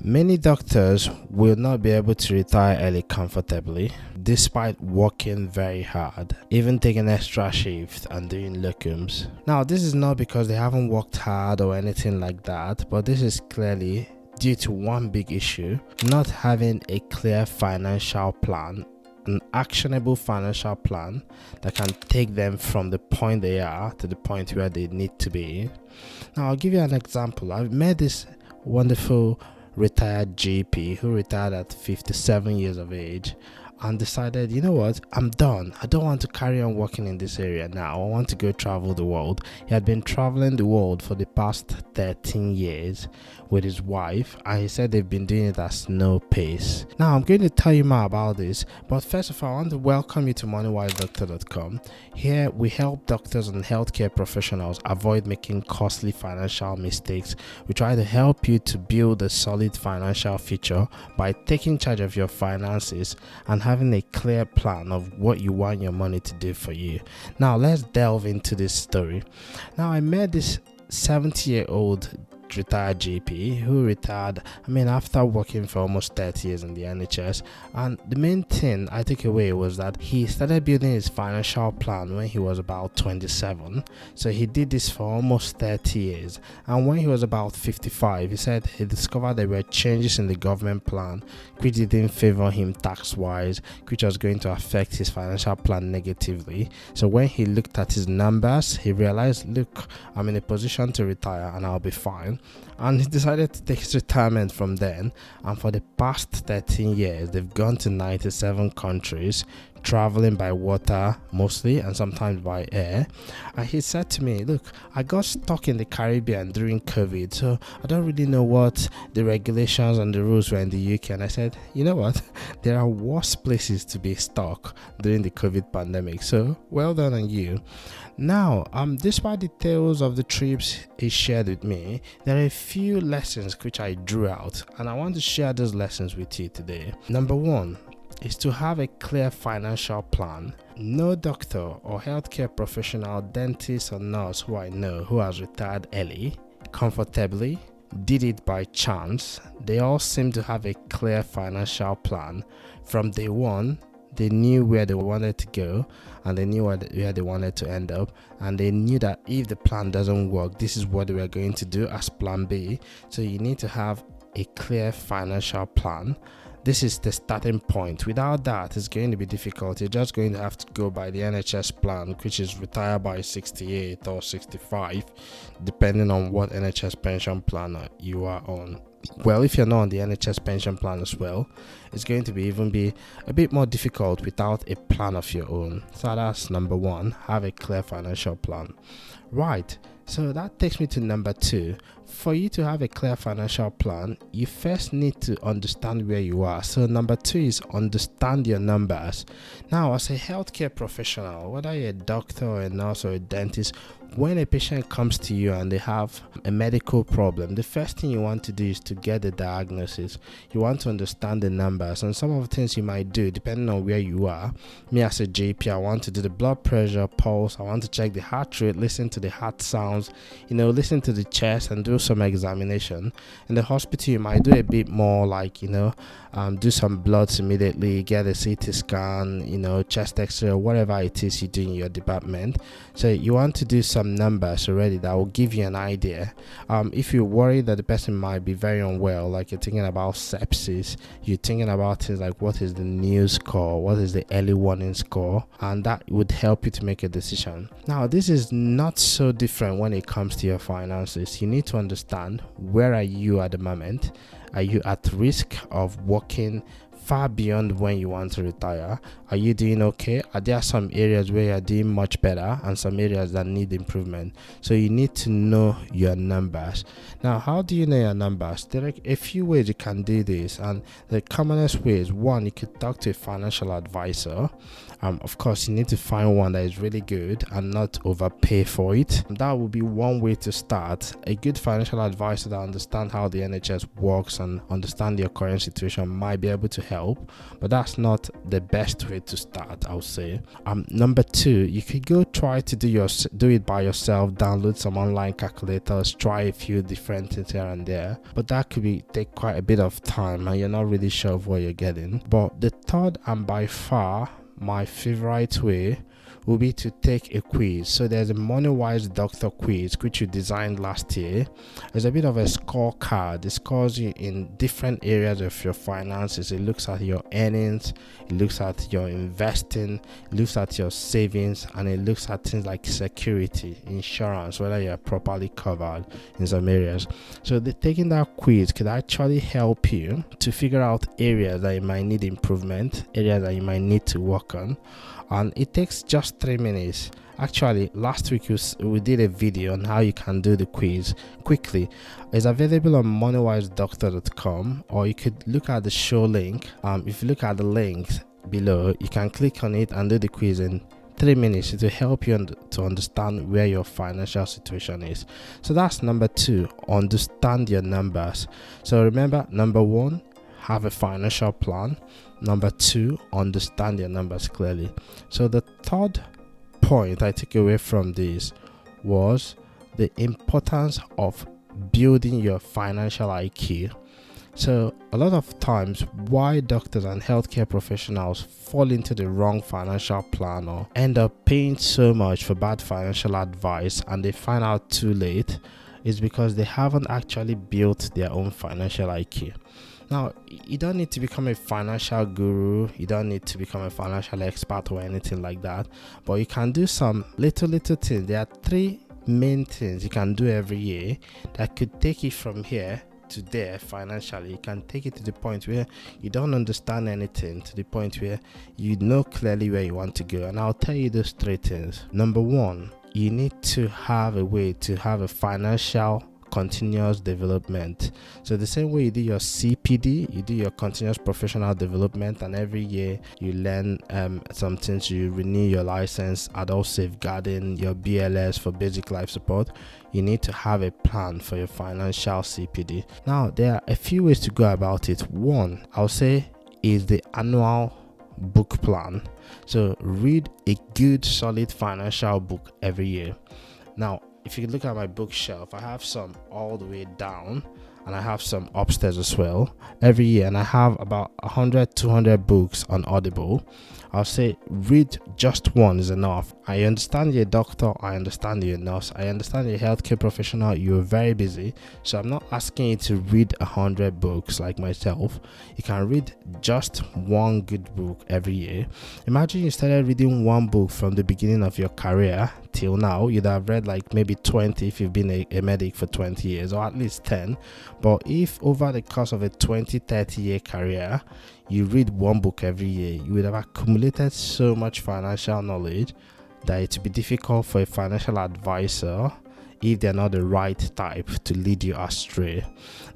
Many doctors will not be able to retire early comfortably despite working very hard, even taking extra shifts and doing locums. Now, this is not because they haven't worked hard or anything like that, but this is clearly due to one big issue: not having a clear financial plan, an actionable financial plan that can take them from the point they are to the point where they need to be. Now, I'll give you an example. I've met this wonderful retired GP who retired at 57 years of age and decided, you know what, I'm done. I don't want to carry on working in this area now. I want to go travel the world. He had been traveling the world for the past 13 years with his wife, and he said they've been doing it at slow pace. Now, I'm going to tell you more about this, but first of all, I want to welcome you to MoneywiseDoctor.com. Here, we help doctors and healthcare professionals avoid making costly financial mistakes. We try to help you to build a solid financial future by taking charge of your finances and having a clear plan of what you want your money to do for you. Now, let's delve into this story. Now, I met this 70-year-old retired GP who retired, after working for almost 30 years in the NHS, and the main thing I took away was that he started building his financial plan when he was about 27. So he did this for almost 30 years, and when he was about 55, he said he discovered there were changes in the government plan which didn't favor him tax wise, which was going to affect his financial plan negatively. So when he looked at his numbers, he realized, look, I'm in a position to retire and I'll be fine. And he decided to take his retirement from then, and for the past 13 years they've gone to 97 countries, traveling by water mostly and sometimes by air. And he said to me, look, I got stuck in the Caribbean during COVID, so I don't really know what the regulations and the rules were in the UK. And I said, you know what, there are worse places to be stuck during the COVID pandemic, so well done on you. Now, despite the details of the trips he shared with me, there are a few lessons which I drew out, and I want to share those lessons with you today. Number one is to have a clear financial plan. No doctor or healthcare professional, dentist or nurse who I know who has retired early, comfortably, did it by chance. They all seem to have a clear financial plan. From day one, they knew where they wanted to go, and they knew where they wanted to end up, and they knew that if the plan doesn't work, this is what they were going to do as plan B. So you need to have a clear financial plan. This is the starting point. Without that, it's going to be difficult. You're just going to have to go by the NHS plan, which is retire by 68 or 65, depending on what NHS pension plan you are on. Well, if you're not on the NHS pension plan as well, it's going to be a bit more difficult without a plan of your own. So that's number one, have a clear financial plan. Right, so that takes me to number two. For you to have a clear financial plan, you first need to understand where you are. So number two is understand your numbers. Now, as a healthcare professional, whether you're a doctor or a nurse or a dentist, when a patient comes to you and they have a medical problem, the first thing you want to do is to get the diagnosis. You want to understand the numbers, and some of the things you might do depending on where you are. Me as a GP, I want to do the blood pressure, pulse, I want to check the heart rate, listen to the heart sounds, listen to the chest and do some examination. In the hospital, you might do a bit more like, do some bloods immediately, get a CT scan, chest x-ray, or whatever it is you do in your department. So you want to do some numbers already that will give you an idea. If you're worried that the person might be very unwell, like you're thinking about sepsis, you're thinking about things like what is the new score, what is the early warning score, and that would help you to make a decision. Now, this is not so different when it comes to your finances. You need to understand, where are you at the moment? Are you at risk of working far beyond when you want to retire? Are you doing okay? Are there some areas where you're doing much better and some areas that need improvement? So you need to know your numbers. Now, how do you know your numbers? There are a few ways you can do this, and the commonest way is, one, you could talk to a financial advisor. Of course, you need to find one that is really good and not overpay for it. That would be one way to start. A good financial advisor that understands how the NHS works and understand your current situation might be able to help help, but that's not the best way to start, I would say. Number 2, you could go try to do it by yourself, download some online calculators, try a few different things here and there, but that could take quite a bit of time and you're not really sure of what you're getting. But the third and by far my favorite way will be to take a quiz. So there's a Moneywise Doctor Quiz which we designed last year. It's a bit of a scorecard. It scores you in different areas of your finances. It looks at your earnings, it looks at your investing, it looks at your savings, and it looks at things like security, insurance, whether you're properly covered in some areas. So taking that quiz could actually help you to figure out areas that you might need improvement, areas that you might need to work on. And it takes just 3 minutes. Actually, last week we did a video on how you can do the quiz quickly. It's available on moneywisedoctor.com, or you could look at the show link. If you look at the links below, you can click on it and do the quiz in 3 minutes. It will help you to understand where your financial situation is. So that's number 2, understand your numbers. So remember, number 1, have a financial plan. Number 2, understand your numbers clearly. So the third point I took away from this was the importance of building your financial IQ. So a lot of times why doctors and healthcare professionals fall into the wrong financial plan or end up paying so much for bad financial advice and they find out too late is because they haven't actually built their own financial IQ. Now, you don't need to become a financial guru, you don't need to become a financial expert or anything like that, but you can do some little things. There are 3 main things you can do every year that could take you from here to there financially. You can take it to the point where you don't understand anything, to the point where you know clearly where you want to go. And I'll tell you those 3 things. Number 1, you need to have a way to have a financial continuous development. So the same way you do your CPD, you do your continuous professional development, and every year you learn some things. You renew your license, adult safeguarding, your BLS for basic life support. You need to have a plan for your financial CPD. Now there are a few ways to go about it. One, I'll say, is the annual book plan. So read a good solid financial book every year. Now if you look at my bookshelf, I have some all the way down and I have some upstairs as well every year, and I have about 100-200 books on Audible. I'll say read just one is enough. I understand you're a doctor, I understand you're a nurse, I understand you're a healthcare professional, you're very busy, so I'm not asking you to read 100 books like myself. You can read just one good book every year. Imagine you started reading one book from the beginning of your career till now. You'd have read like maybe 20 if you've been a medic for 20 years, or at least 10. But if over the course of a 20-30 year career you read one book every year, you would have accumulated so much financial knowledge that it would be difficult for a financial advisor, if they're not the right type, to lead you astray.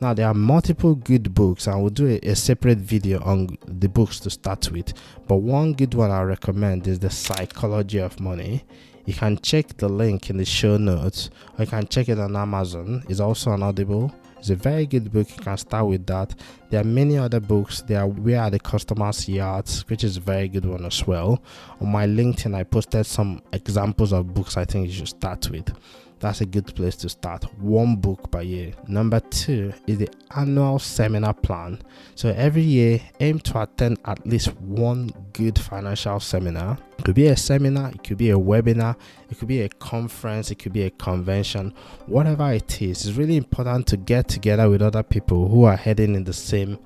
Now there are multiple good books, and we'll do a separate video on the books to start with, but one good one I recommend is The Psychology of Money. You can check the link in the show notes, or you can check it on Amazon. It's also on Audible. It's a very good book. You can start with that. There are many other books. There are Where Are the Customers' Yards, which is a very good one as well. On my LinkedIn, I posted some examples of books I think you should start with. That's a good place to start. One book per year. Number 2 is the annual seminar plan. So every year, aim to attend at least one good financial seminar. It could be a seminar, it could be a webinar, it could be a conference, it could be a convention, whatever it is. It's really important to get together with other people who are heading in the same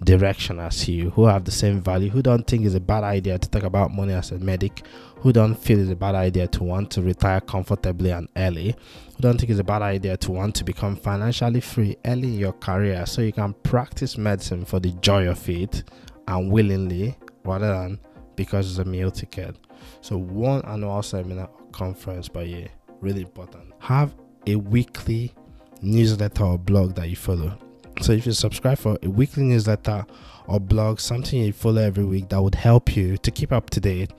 direction as you, who have the same value, who don't think it's a bad idea to talk about money as a medic, who don't feel it's a bad idea to want to retire comfortably and early, who don't think it's a bad idea to want to become financially free early in your career so you can practice medicine for the joy of it and willingly, rather than because it's a meal ticket. So one annual seminar or conference per year, really important. Have a weekly newsletter or blog that you follow. So if you subscribe for a weekly newsletter or blog, something you follow every week, that would help you to keep up to date.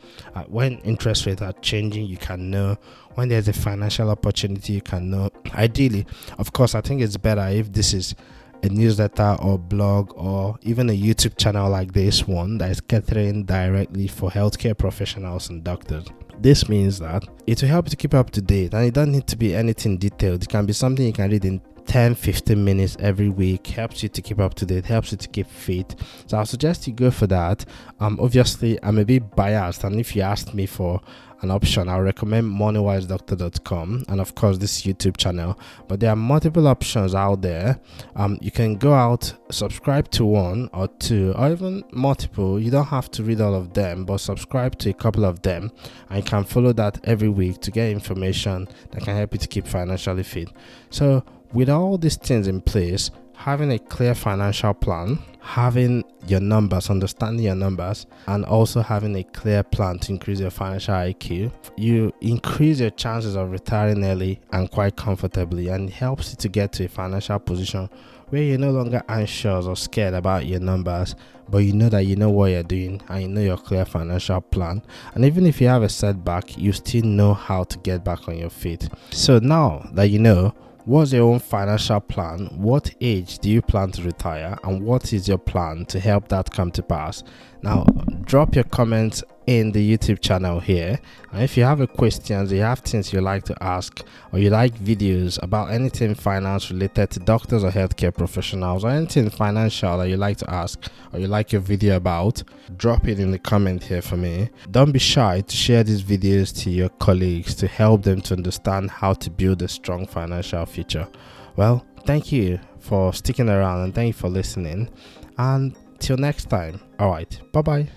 When interest rates are changing, you can know. When there's a financial opportunity, you can know. Ideally, of course, I think it's better if this is a newsletter or blog or even a YouTube channel like this one that is catering directly for healthcare professionals and doctors. This means that it will help you to keep up to date, and it doesn't need to be anything detailed. It can be something you can read in 10-15 minutes every week. Helps you to keep up to date, helps you to keep fit. So I'll suggest you go for that. Obviously I'm a bit biased, and if you asked me for an option, I'll recommend MoneywiseDoctor.com and of course this YouTube channel, but there are multiple options out there. You can go out, subscribe to one or two or even multiple. You don't have to read all of them, but subscribe to a couple of them, and you can follow that every week to get information that can help you to keep financially fit. So with all these things in place, having a clear financial plan, having your numbers, understanding your numbers, and also having a clear plan to increase your financial IQ, you increase your chances of retiring early and quite comfortably, and it helps you to get to a financial position where you're no longer anxious or scared about your numbers, but you know that you know what you're doing and you know your clear financial plan. And even if you have a setback, you still know how to get back on your feet. So now that you know, what's your own financial plan? What age do you plan to retire? And what is your plan to help that come to pass? Now, drop your comments in the YouTube channel here. And if you have a questions, you have things you like to ask, or you like videos about anything finance related to doctors or healthcare professionals, or anything financial that you like to ask, or you like your video about, drop it in the comment here for me. Don't be shy to share these videos to your colleagues to help them to understand how to build a strong financial future. Well, thank you for sticking around and thank you for listening, and till next time. All right, bye bye.